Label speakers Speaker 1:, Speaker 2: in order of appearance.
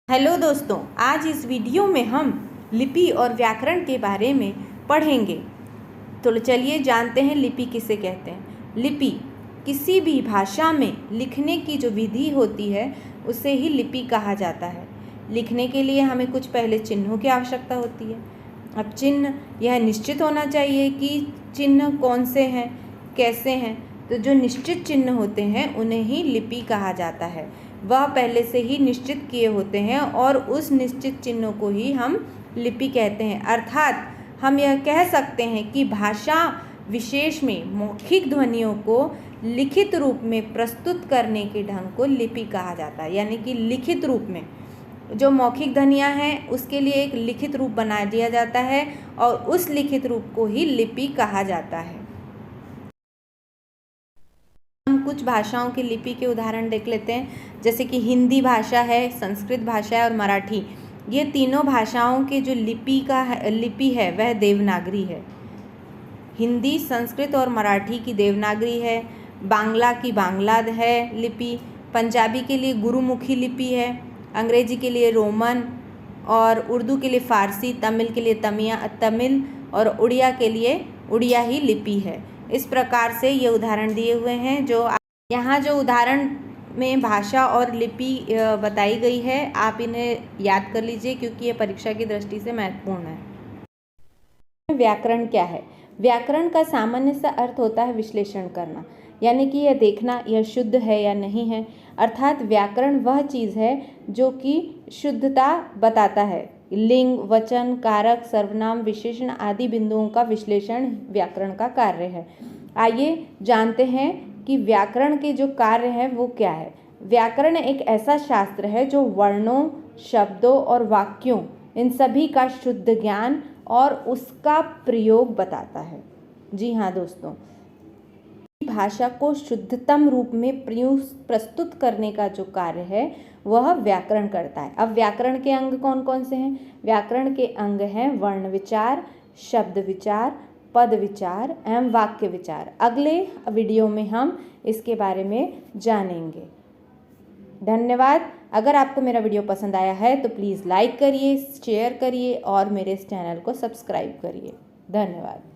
Speaker 1: Hello दोस्तों, आज इस वीडियो में हम लिपि और व्याकरण के बारे में पढ़ेंगे। तो चलिए जानते हैं लिपि किसे कहते हैं। लिपि किसी भी भाषा में लिखने की जो विधि होती है उसे ही लिपि कहा जाता है। लिखने के लिए हमें कुछ पहले चिन्हों की आवश्यकता होती है। अब चिन्ह यह निश्चित होना चाहिए कि चिन्ह कौन से हैं, कैसे हैं। तो जो निश्चित चिन्ह होते हैं उन्हें ही लिपि कहा जाता है। वह पहले से ही निश्चित किए होते हैं और उस निश्चित चिन्हों को ही हम लिपि कहते हैं। अर्थात हम यह कह सकते हैं कि भाषा विशेष में मौखिक ध्वनियों को लिखित रूप में प्रस्तुत करने के ढंग को लिपि कहा जाता है। यानी कि लिखित रूप में जो मौखिक ध्वनियाँ हैं उसके लिए एक लिखित रूप बना दिया जाता है और उस लिखित रूप को ही लिपि कहा जाता है। हम कुछ भाषाओं की लिपि के उदाहरण देख लेते हैं, जैसे कि हिंदी भाषा है, संस्कृत भाषा है और मराठी। ये तीनों भाषाओं के जो लिपि है वह देवनागरी है। हिंदी, संस्कृत और मराठी की देवनागरी है। बांग्ला की बांग्ला है लिपि। पंजाबी के लिए गुरुमुखी लिपि है। अंग्रेजी के लिए रोमन और उर्दू के लिए फ़ारसी, तमिल के लिए तमिल और उड़िया के लिए उड़िया ही लिपि है। इस प्रकार से ये उदाहरण दिए हुए हैं। जो यहाँ जो उदाहरण में भाषा और लिपि बताई गई है, आप इन्हें याद कर लीजिए क्योंकि ये परीक्षा की दृष्टि से महत्वपूर्ण है। व्याकरण क्या है? व्याकरण का सामान्य सा अर्थ होता है विश्लेषण करना, यानी कि यह देखना यह शुद्ध है या नहीं है। अर्थात व्याकरण वह चीज़ है जो कि शुद्धता बताता है। लिंग, वचन, कारक, सर्वनाम, विशेषण आदि बिंदुओं का विश्लेषण व्याकरण का कार्य है। आइए जानते हैं कि व्याकरण के जो कार्य है वो क्या है। व्याकरण एक ऐसा शास्त्र है जो वर्णों, शब्दों और वाक्यों इन सभी का शुद्ध ज्ञान और उसका प्रयोग बताता है। जी हाँ दोस्तों, भाषा को शुद्धतम रूप में प्रस्तुत करने का जो कार्य है वह व्याकरण करता है। अब व्याकरण के अंग कौन कौन से हैं? व्याकरण के अंग हैं वर्ण विचार, शब्द विचार, पद विचार एवं वाक्य विचार। अगले वीडियो में हम इसके बारे में जानेंगे। धन्यवाद। अगर आपको मेरा वीडियो पसंद आया है तो प्लीज़ लाइक करिए, शेयर करिए और मेरे इस चैनल को सब्सक्राइब करिए। धन्यवाद।